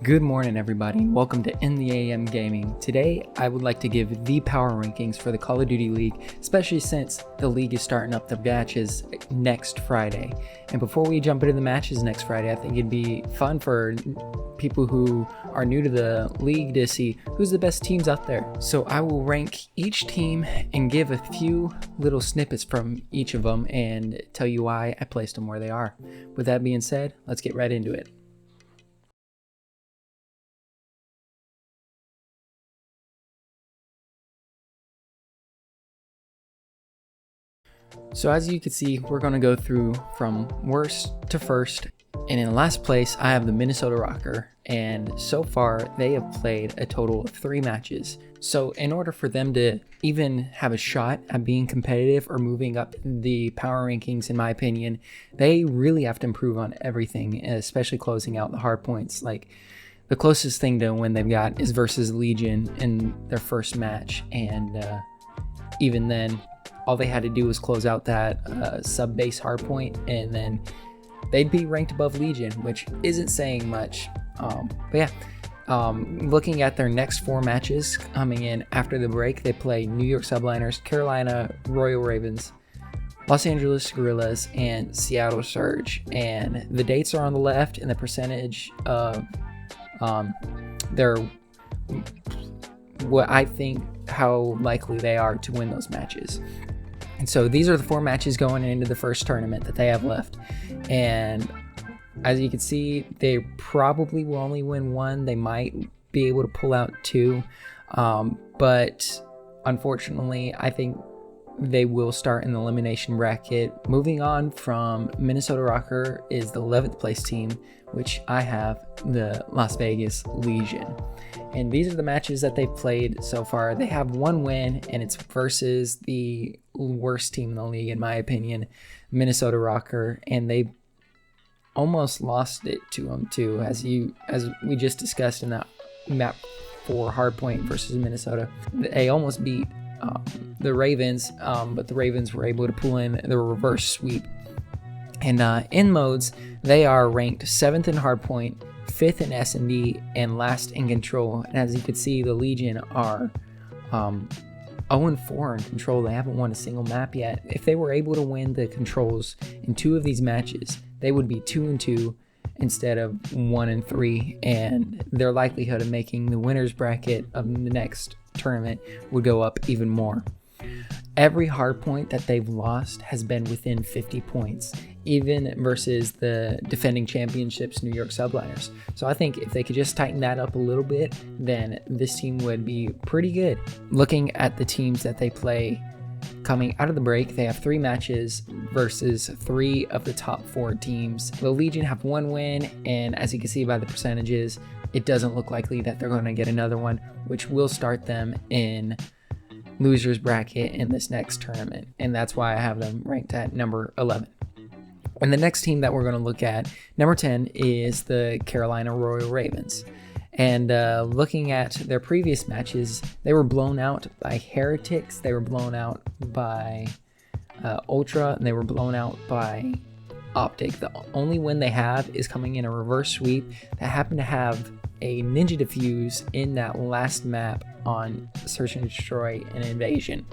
Good morning, everybody, and welcome to In the AM Gaming. Today, I would like to give the power rankings for the Call of Duty League, especially since the league is starting up the matches next Friday. And before we jump into the matches next Friday, I think it'd be fun for people who are new to the league to see who's the best teams out there. So I will rank each team and give a few little snippets from each of them and tell you why I placed them where they are. With that being said, let's get right into it. So as you can see, we're going to go through from worst to first. And in last place, I have the Minnesota RØKKR. And so far, they have played a total of 3 matches. So in order for them to even have a shot at being competitive or moving up the power rankings, in my opinion, they really have to improve on everything, especially closing out the hard points. Like, the closest thing to when they've got is versus Legion in their first match. And even then, all they had to do was close out that sub-base hardpoint, and then they'd be ranked above Legion, which isn't saying much. Looking at their next 4 matches coming in after the break, they play New York Subliners, Carolina Royal Ravens, Los Angeles Guerrillas, and Seattle Surge. And the dates are on the left, and the percentage of their what I think how likely they are to win those matches. And so these are the 4 matches going into the first tournament that they have left. And as you can see, they probably will only win 1. They might be able to pull out 2. But unfortunately, I think they will start in the elimination bracket. Moving on from Minnesota RØKKR is the 11th place team, which I have the Las Vegas Legion. And these are the matches that they've played so far. They have 1 win, and it's versus the worst team in the league, in my opinion, Minnesota RØKKR, and they almost lost it to them too, as we just discussed in that map for Hardpoint versus Minnesota. They almost beat the Ravens, but the Ravens were able to pull in the reverse sweep. And in modes, they are ranked 7th in Hardpoint, 5th in S&D, and last in Control. And as you can see, the Legion are 0-4 in Control. They haven't won a single map yet. If they were able to win the Controls in 2 of these matches, they would be 2-2 instead of 1-3, and their likelihood of making the winners bracket of the next tournament would go up even more. Every hard point that they've lost has been within 50 points, even versus the defending championships New York Subliners. So I think if they could just tighten that up a little bit, then this team would be pretty good. Looking at the teams that they play coming out of the break, they have 3 matches versus 3 of the top 4 teams. The Legion have 1 win, and as you can see by the percentages, it doesn't look likely that they're going to get another one, which will start them in losers bracket in this next tournament. And that's why I have them ranked at number 11. And the next team that we're going to look at, number 10, is the Carolina Royal Ravens. And looking at their previous matches, they were blown out by Heretics, they were blown out by Ultra, and they were blown out by Optic. The only win they have is coming in a reverse sweep that happened to have a Ninja Defuse in that last map on Search and Destroy and Invasion.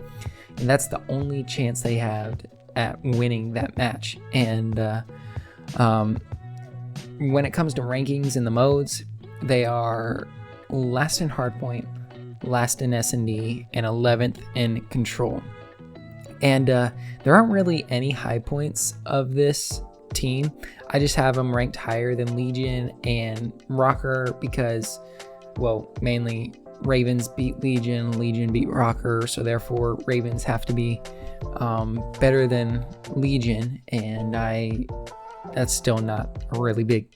And that's the only chance they had at winning that match. And when it comes to rankings in the modes, they are last in Hardpoint, last in S&D, and 11th in Control. And there aren't really any high points of this team. I just have them ranked higher than Legion and RØKKR because, well, mainly Ravens beat Legion, Legion beat RØKKR, so therefore Ravens have to be better than Legion, and that's still not a really big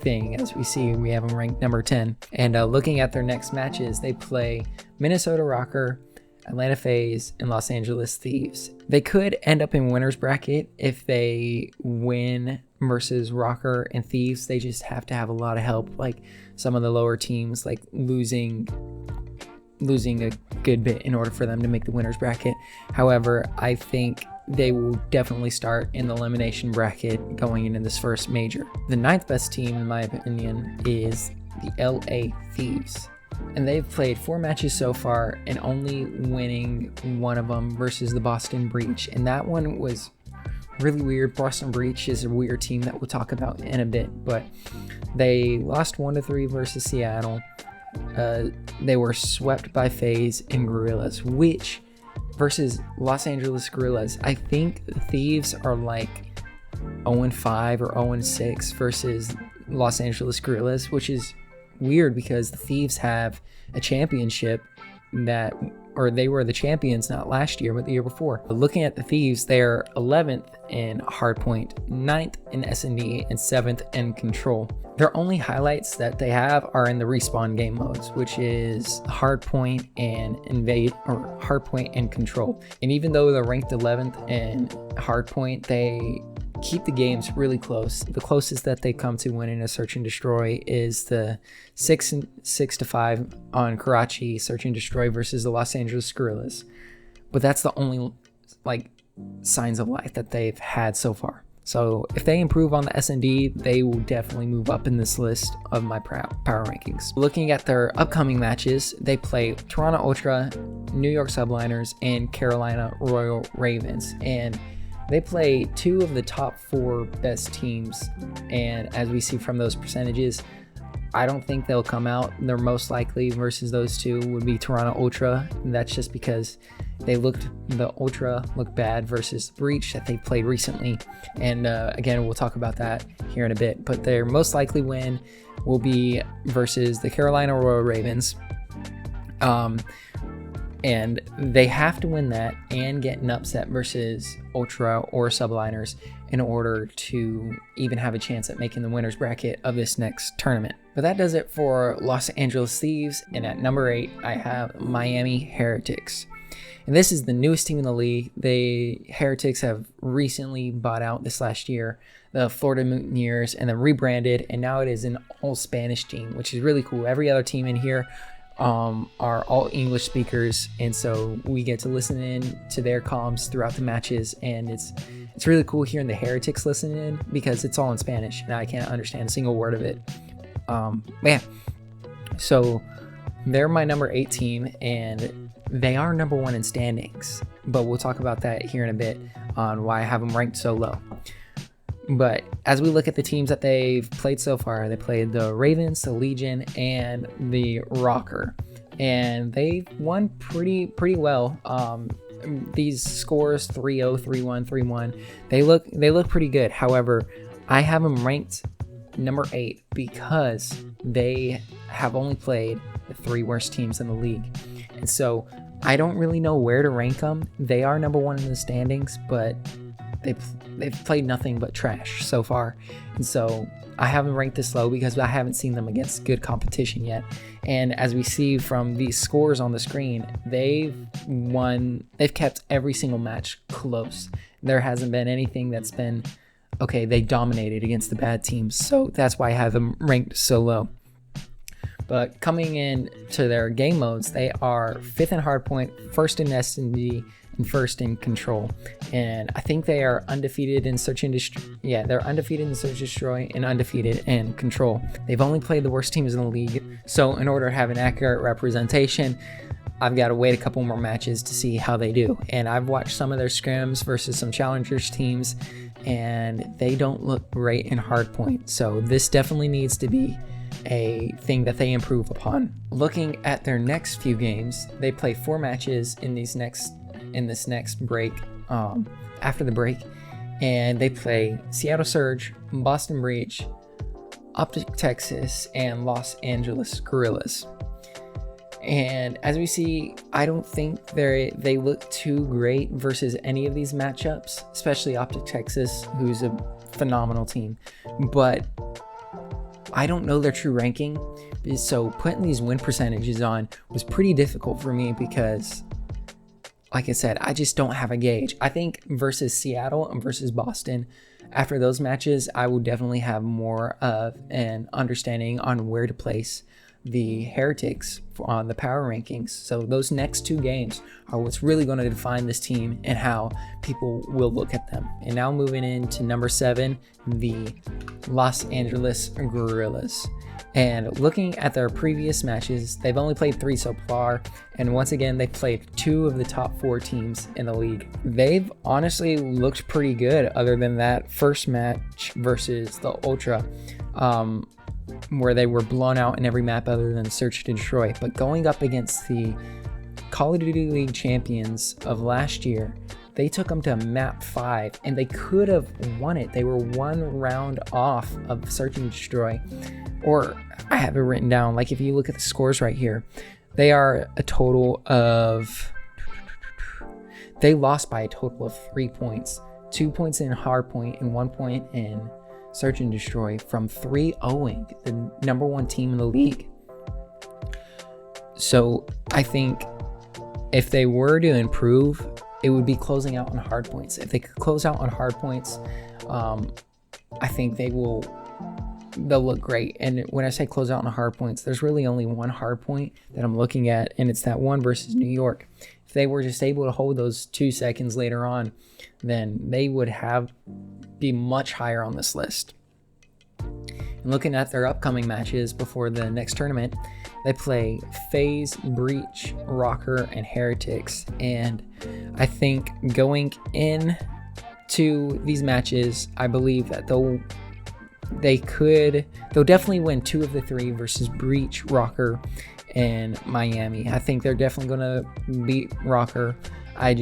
thing. As we see, we have them ranked number 10. And looking at their next matches, they play Minnesota RØKKR, Atlanta FaZe, and Los Angeles Thieves. They could end up in winners bracket if they win versus RØKKR and Thieves. They just have to have a lot of help, like some of the lower teams, like losing a good bit in order for them to make the winners bracket. However, I think they will definitely start in the elimination bracket going into this first major. The 9th best team, in my opinion, is the LA Thieves. And they've played 4 matches so far and only winning one of them versus the Boston Breach. And that one was really weird. Boston Breach is a weird team that we'll talk about in a bit, but they lost 1-3 versus Seattle. They were swept by FaZe and Gorillas, which versus Los Angeles Gorillas, I think the Thieves are like 0-5 or 0-6 versus Los Angeles Gorillas, which is weird because the Thieves have a championship they were the champions not last year but the year before. But looking at the Thieves, they're 11th in Hardpoint, 9th in S&D, and 7th in Control. Their only highlights that they have are in the respawn game modes, which is Hardpoint and Invade, or Hardpoint and Control. And even though they're ranked 11th in Hardpoint, they keep the games really close. The closest that they come to winning a Search and Destroy is the 6-5 on Karachi Search and Destroy versus the Los Angeles Gorillas. But that's the only signs of life that they've had so far. So if they improve on the S&D, they will definitely move up in this list of my power rankings. Looking at their upcoming matches, they play Toronto Ultra, New York Subliners, and Carolina Royal Ravens. And they play 2 of the top 4 best teams, and as we see from those percentages, I don't think they'll come out. They're most likely versus those 2 would be Toronto Ultra, and that's just because the Ultra looked bad versus Breach that they played recently, and again, we'll talk about that here in a bit, but their most likely win will be versus the Carolina Royal Ravens. And they have to win that and get an upset versus Ultra or Subliners in order to even have a chance at making the winner's bracket of this next tournament. But that does it for Los Angeles Thieves. And at number 8, I have Miami Heretics. And this is the newest team in the league. The Heretics have recently bought out this last year the Florida Mutineers and then rebranded. And now it is an all Spanish team, which is really cool. Every other team in here are all English speakers, and so we get to listen in to their comms throughout the matches, and it's really cool hearing the Heretics listen in because it's all in Spanish and I can't understand a single word of it. So they're my number 8 team, and they are number 1 in standings, but we'll talk about that here in a bit on why I have them ranked so low. But as we look at the teams that they've played so far, they played the Ravens, the Legion, and the Rocker, and they've won pretty well. These scores 3-0, 3-1, 3-1, they look pretty good. However, I have them ranked number 8 because they have only played the 3 worst teams in the league, and so I don't really know where to rank them. They are number 1 in the standings, but they've played nothing but trash so far, and so I haven't ranked this low because I haven't seen them against good competition yet. And as we see from these scores on the screen, they've kept every single match close. There hasn't been anything that's been okay, they dominated against the bad teams, so that's why I have them ranked so low. But coming in to their game modes, they are 5th in Hardpoint, 1st in S&D, and 1st in Control. And I think they are undefeated in Search and Destroy. Yeah, they're undefeated in Search and Destroy and undefeated in Control. They've only played the worst teams in the league. So in order to have an accurate representation, I've got to wait a couple more matches to see how they do. And I've watched some of their scrims versus some challengers teams, and they don't look great in Hardpoint. So this definitely needs to be a thing that they improve upon. Looking at their next few games, they play 4 matches in this next break, after the break, and they play Seattle Surge, Boston Breach, Optic Texas, and Los Angeles Gorillas. And as we see, I don't think they look too great versus any of these matchups, especially Optic Texas, who's a phenomenal team, but I don't know their true ranking, so putting these win percentages on was pretty difficult for me because, like I said, I just don't have a gauge. I think versus Seattle and versus Boston, after those matches, I will definitely have more of an understanding on where to place the Heretics on the power rankings. So those next 2 games are what's really going to define this team and how people will look at them. And now moving into number 7, the Los Angeles Guerrillas. And looking at their previous matches, they've only played 3 so far, and once again they've played 2 of the top 4 teams in the league. They've honestly looked pretty good other than that first match versus the Ultra, where they were blown out in every map other than Search and Destroy. But going up against the Call of Duty League champions of last year, they took them to map 5 and they could have won it. They were 1 round off of Search and Destroy. Or I have it written down, like if you look at the scores right here, they are a total of, they lost by a total of 3 points. 2 points in Hardpoint and 1 point in Search and Destroy from 3-0ing the number 1 team in the league. So I think if they were to improve, it would be closing out on hard points. If they could close out on hard points, I think they'll look great. And when I say close out on hard points, there's really only one hard point that I'm looking at, and it's that one versus New York. If they were just able to hold those 2 seconds later on, then they would be much higher on this list. And looking at their upcoming matches before the next tournament, they play FaZe, Breach, Rokkr, and Heretics. And I think going into these matches, I believe that they'll definitely win 2 of the 3 versus Breach, Rokkr, and Miami. I think they're definitely going to beat Rokkr. I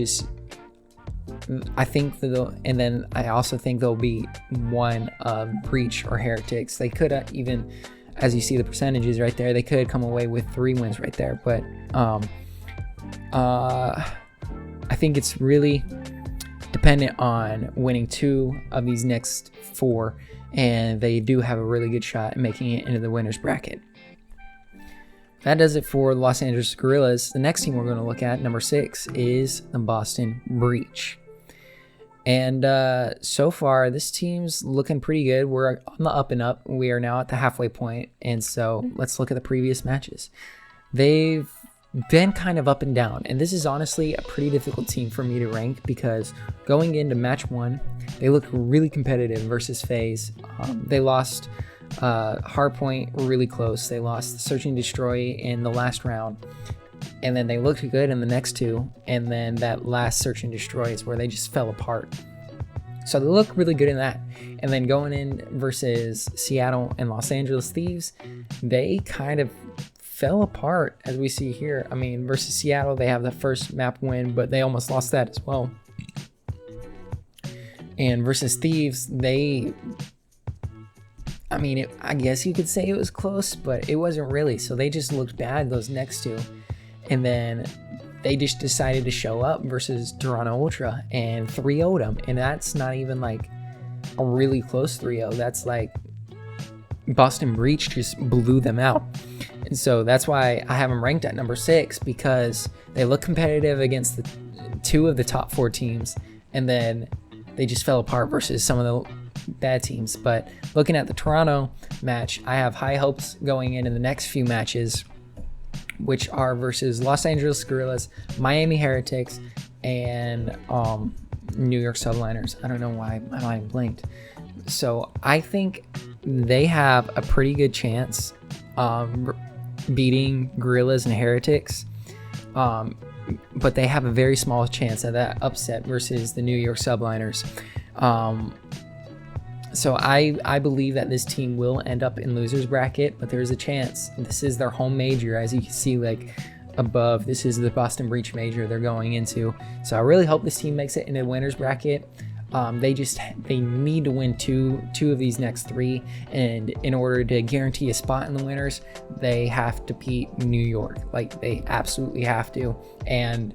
think and then I also think they'll beat one of Breach or Heretics. They could even, as you see the percentages right there, they could come away with 3 wins right there. But I think it's really dependent on winning 2 of these next 4, and they do have a really good shot at making it into the winner's bracket. That does it for the Los Angeles Guerrillas. The next team we're going to look at, number 6, is the Boston Breach. And so far, this team's looking pretty good. We're on the up and up. We are now at the halfway point. And so let's look at the previous matches. They've been kind of up and down. And this is honestly a pretty difficult team for me to rank, because going into match 1, they look really competitive versus FaZe. They lost Hardpoint really close. They lost the Search and Destroy in the last round. And then they looked good in the next 2. And then that last Search and Destroy is where they just fell apart. So they look really good in that. And then going in versus Seattle and Los Angeles Thieves, they kind of fell apart, as we see here. I mean, versus Seattle, they have the first map win, but they almost lost that as well. And versus Thieves, I guess you could say it was close, but it wasn't really. So they just looked bad those next 2. And then they just decided to show up versus Toronto Ultra and 3-0'd them. And that's not even like a really close 3-0. That's like Boston Breach just blew them out. And so that's why I have them ranked at number 6, because they look competitive against the 2 of the top 4 teams. And then they just fell apart versus some of the bad teams. But looking at the Toronto match, I have high hopes going into the next few matches, which are versus Los Angeles Guerrillas, Miami Heretics, and New York Subliners. I don't know why my mind blanked. So I think they have a pretty good chance beating Guerrillas and Heretics, but they have a very small chance of that upset versus the New York Subliners. So I believe that this team will end up in loser's bracket, but there's a chance. This is their home major, as you can see, like above. This is the Boston Breach major they're going into. So I really hope this team makes it into the winner's bracket. They need to win two of these next 3, and in order to guarantee a spot in the winners, they have to beat New York. Like, they absolutely have to, and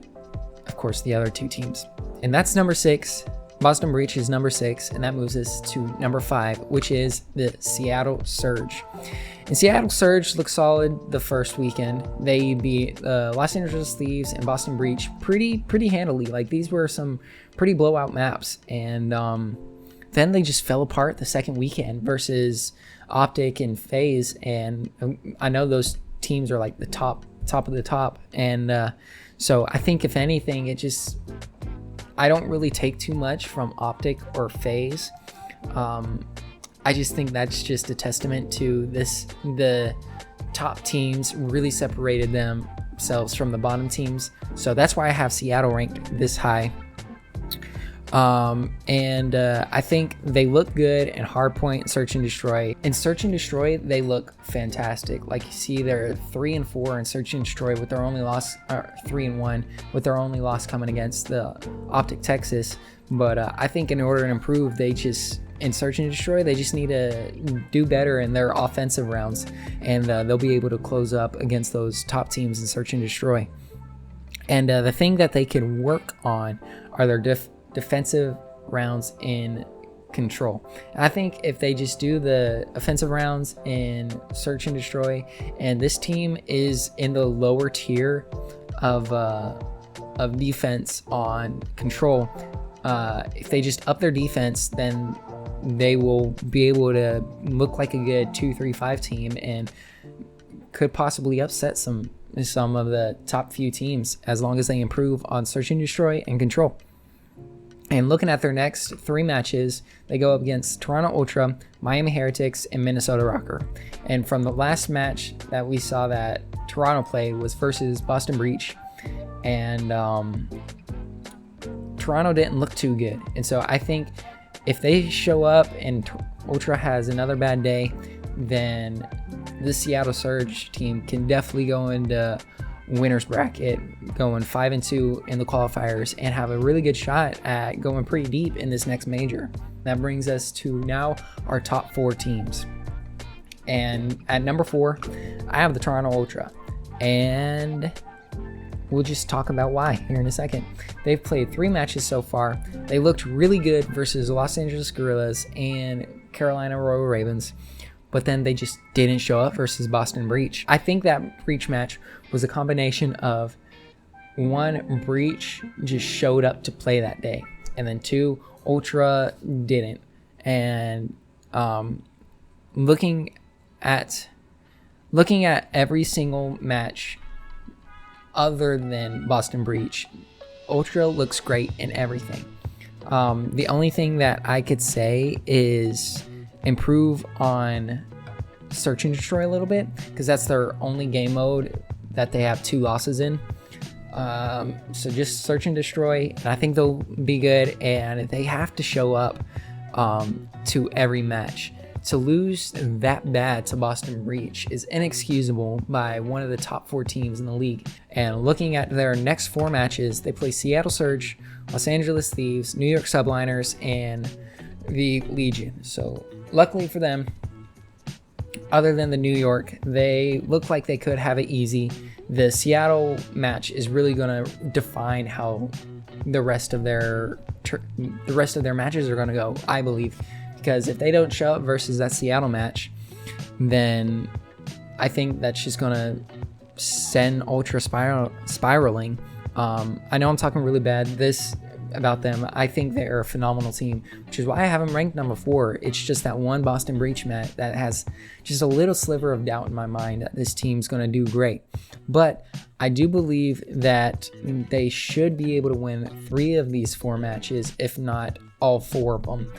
of course the other 2 teams. And that's number 6. Boston Breach is number 6, and that moves us to number 5, which is the Seattle Surge. And Seattle Surge looked solid the first weekend. They beat Los Angeles Thieves and Boston Breach pretty handily. Like, these were some pretty blowout maps, and then they just fell apart the second weekend versus Optic and FaZe. And I know those teams are like the top of the top. And so I think if anything, I don't really take too much from Optic or FaZe. I just think that's just a testament to the top teams really separated themselves from the bottom teams. So that's why I have Seattle ranked this high. I think they look good in Hardpoint and Search and Destroy. In Search and Destroy, they look fantastic. Like you see, they're 3-4 in Search and Destroy with their only loss, 3-1 with their only loss coming against the Optic Texas. But I think in order to improve, in Search and Destroy, they just need to do better in their offensive rounds, and they'll be able to close up against those top teams in Search and Destroy. And the thing that they can work on are their defensive rounds in Control. And I think if they just do the offensive rounds in Search and Destroy, and this team is in the lower tier of defense on Control, if they just up their defense, then they will be able to look like a good 2-3-5 team and could possibly upset some of the top few teams as long as they improve on Search and Destroy and Control. And looking at their next 3 matches, they go up against Toronto Ultra, Miami Heretics, and Minnesota Rokkr. And from the last match that we saw that Toronto played was versus Boston Breach, and Toronto didn't look too good. And so I think if they show up and Ultra has another bad day, then the Seattle Surge team can definitely go into winners bracket, going 5-2 in the qualifiers, and have a really good shot at going pretty deep in this next major. That brings us to now our top 4 teams. And at number 4, I have the Toronto Ultra, and we'll just talk about why here in a second. They've played 3 matches so far. They looked really good versus Los Angeles Guerrillas and Carolina Royal Ravens, but then they just didn't show up versus Boston Breach. I think that Breach match was a combination of 1, Breach just showed up to play that day, and then 2, Ultra didn't. And looking at every single match other than Boston Breach, Ultra looks great in everything. The only thing that I could say is improve on Search and Destroy a little bit, because that's their only game mode that they have 2 losses in. So just Search and Destroy, and I think they'll be good. And they have to show up to every match. To lose that bad to Boston Breach is inexcusable by one of the top 4 teams in the league. And looking at their next 4 matches, they play Seattle Surge, Los Angeles Thieves, New York Subliners, and the Legion. So luckily for them, other than the New York, they look like they could have it easy. The Seattle match is really going to define how the rest of their matches are going to go, I believe. Because if they don't show up versus that Seattle match, then I think that's just going to send Ultra spiraling. I know I'm talking really bad about them. I think they're a phenomenal team, which is why I have them ranked number 4. It's just that one Boston Breach match that has just a little sliver of doubt in my mind that this team's going to do great. But I do believe that they should be able to win 3 of these 4 matches, if not all 4 of them.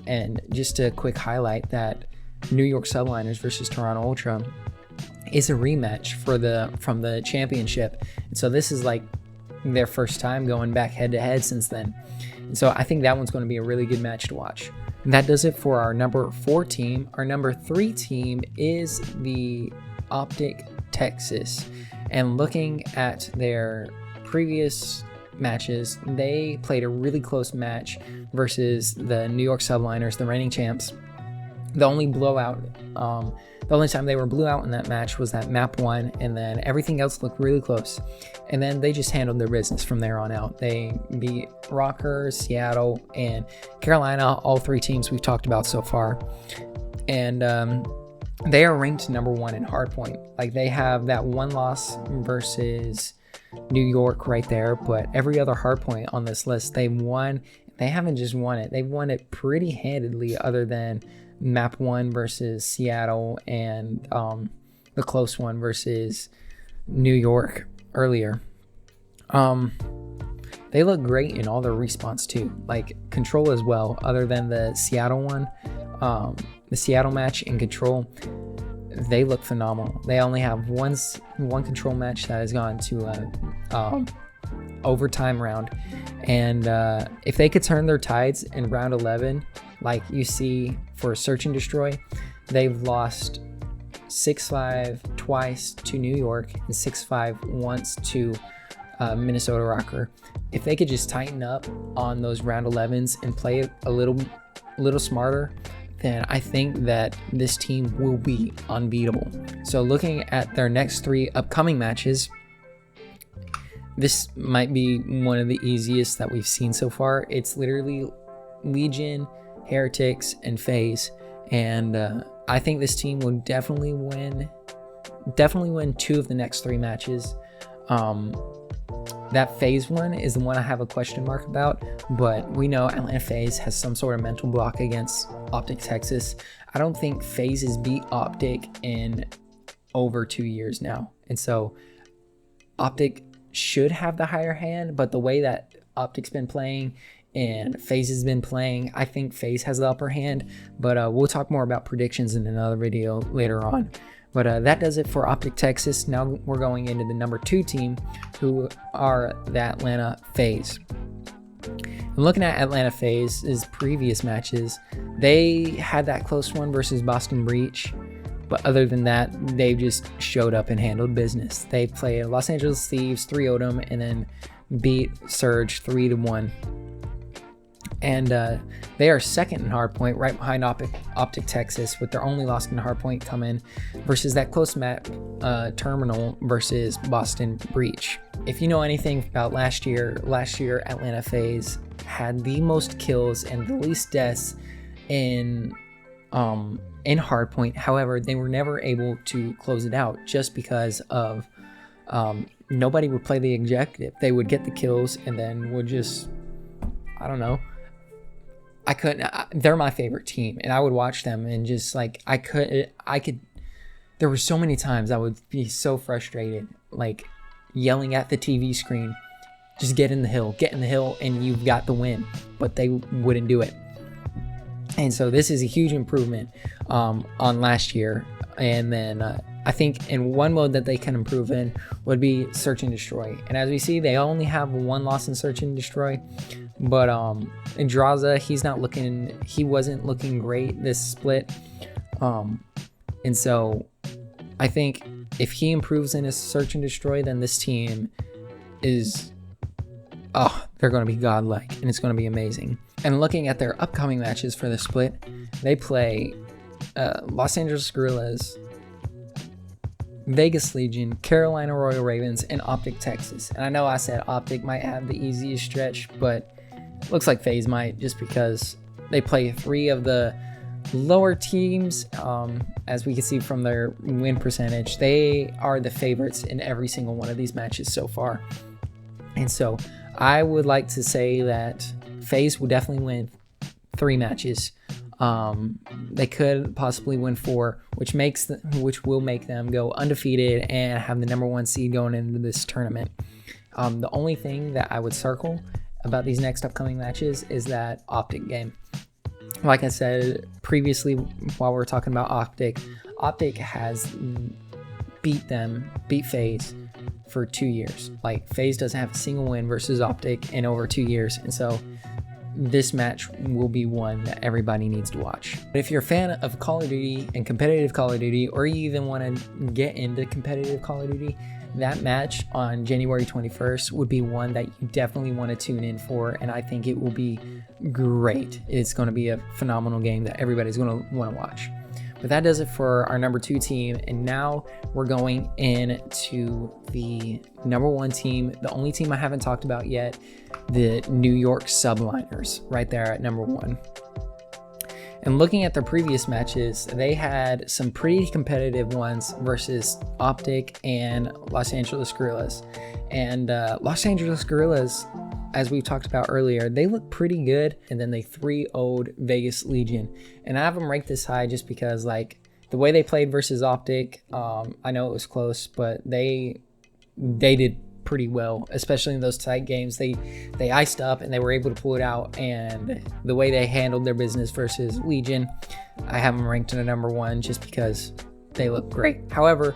And just a quick highlight that New York Subliners versus Toronto Ultra is a rematch from the championship. And so this is like their first time going back head to head since then. And so I think that one's going to be a really good match to watch. And that does it for our number 4 team. Our number 3 team is the Optic Texas. And looking at their previous matches, they played a really close match versus the New York Subliners, the reigning champs. The only time they were blew out in that match was that map 1, and then everything else looked really close. And then they just handled their business from there on out. They beat Rokkr, Seattle, and Carolina, all 3 teams we've talked about so far. And they are ranked number 1 in Hardpoint. Like, they have that 1 loss versus New York right there, but every other Hardpoint on this list they've won. They haven't just won it, they've won it pretty handedly, other than map 1 versus Seattle and the close one versus New York earlier. They look great in all their response too, like Control as well, other than the Seattle one. The Seattle match in Control, they look phenomenal. They only have one Control match that has gone to overtime round, and if they could turn their tides in round 11, like you see for Search and Destroy, they've lost 6-5 twice to New York and 6-5 once to Minnesota Rocker. If they could just tighten up on those round 11s and play it a little smarter, then I think that this team will be unbeatable. So looking at their next 3 upcoming matches, this might be one of the easiest that we've seen so far. It's literally Legion, Heretics, and FaZe, and I think this team will definitely win 2 of the next 3 matches. That FaZe one is the one I have a question mark about, but we know Atlanta FaZe has some sort of mental block against Optic Texas. I don't think FaZe has beat Optic in over 2 years now, and so Optic should have the higher hand, but the way that Optic's been playing and FaZe has been playing, I think FaZe has the upper hand, but we'll talk more about predictions in another video later on. But that does it for Optic Texas. Now we're going into the number 2 team, who are the Atlanta FaZe. And looking at Atlanta FaZe's previous matches, they had that close one versus Boston Breach, but other than that, they just showed up and handled business. They played Los Angeles Thieves, 3-0'd them, and then beat Surge 3-1. And they are second in Hardpoint, right behind Optic Texas, with their only loss in Hardpoint coming versus that close map Terminal versus Boston Breach. If you know anything about last year Atlanta FaZe had the most kills and the least deaths in Hardpoint. However, they were never able to close it out just because of nobody would play the objective. They would get the kills and then would just, I don't know. They're my favorite team, and I would watch them and just like, there were so many times I would be so frustrated, like yelling at the TV screen, just get in the hill, and you've got the win, but they wouldn't do it. And so this is a huge improvement on last year. And then I think in one mode that they can improve in would be Search and Destroy. And as we see, they only have 1 loss in Search and Destroy. But Indraza, he wasn't looking great this split. And so I think if he improves in his Search and Destroy, then this team is, they're going to be godlike, and it's going to be amazing. And looking at their upcoming matches for the split, they play Los Angeles Guerrillas, Vegas Legion, Carolina Royal Ravens, and Optic Texas. And I know I said Optic might have the easiest stretch, but looks like FaZe might, just because they play 3 of the lower teams. As we can see from their win percentage, they are the favorites in every single one of these matches so far. And so I would like to say that FaZe will definitely win 3 matches. They could possibly win 4, which will make them go undefeated and have the number 1 seed going into this tournament. The only thing that I would circle about these next upcoming matches is that Optic game. Like I said previously while we were talking about Optic has beat FaZe for 2 years. Like, FaZe doesn't have a single win versus Optic in over 2 years, and so this match will be one that everybody needs to watch. But if you're a fan of Call of Duty and competitive Call of Duty, or you even want to get into competitive Call of Duty, that match on January 21st would be one that you definitely want to tune in for, and I think it will be great. It's going to be a phenomenal game that everybody's going to want to watch. But that does it for our number 2 team, and now we're going into the number 1 team, the only team I haven't talked about yet, the New York Subliners, right there at number 1. And looking at their previous matches, they had some pretty competitive ones versus Optic and Los Angeles Guerrillas. And Los Angeles Guerrillas, as we've talked about earlier, they look pretty good, and then they 3-0'd Vegas Legion. And I have them ranked this high just because, like, the way they played versus Optic, I know it was close, but they did pretty well, especially in those tight games. They iced up and they were able to pull it out, and the way they handled their business versus Legion, I have them ranked in a number 1 just because they look great. However,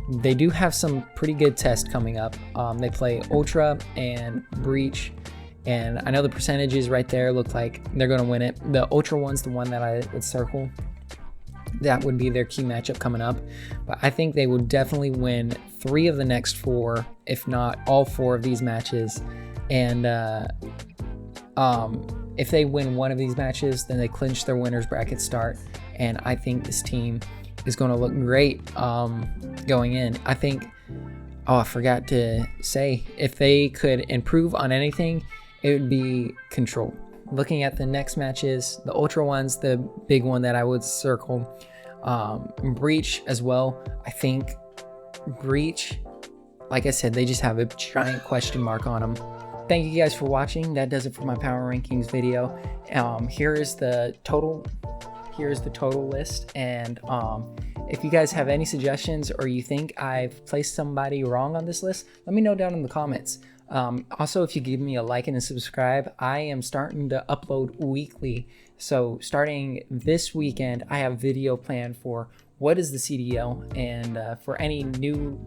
they do have some pretty good tests coming up. They play Ultra and Breach, and I know the percentages right there look like they're going to win it. The Ultra one's the one that I would circle. That would be their key matchup coming up. But I think they would definitely win 3 of the next 4, if not all 4 of these matches. And if they win one of these matches, then they clinch their winners bracket start. And I think this team is going to look great going in. I think, I forgot to say, if they could improve on anything, it would be control. Looking at the next matches, the Ultra one's the big one that I would circle. Breach as well. I think Breach, like I said, they just have a giant question mark on them. Thank you guys for watching. That does it for my power rankings video. Here's the total list, and if you guys have any suggestions or you think I've placed somebody wrong on this list, let me know down in the comments. Also, if you give me a like and a subscribe, I am starting to upload weekly. So starting this weekend, I have video planned for what is the CDL, and for any new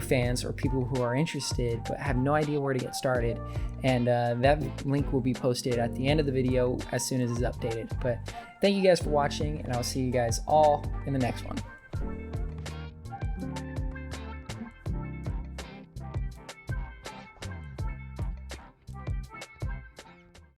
fans or people who are interested but have no idea where to get started. And that link will be posted at the end of the video as soon as it's updated. But thank you guys for watching, and I'll see you guys all in the next one.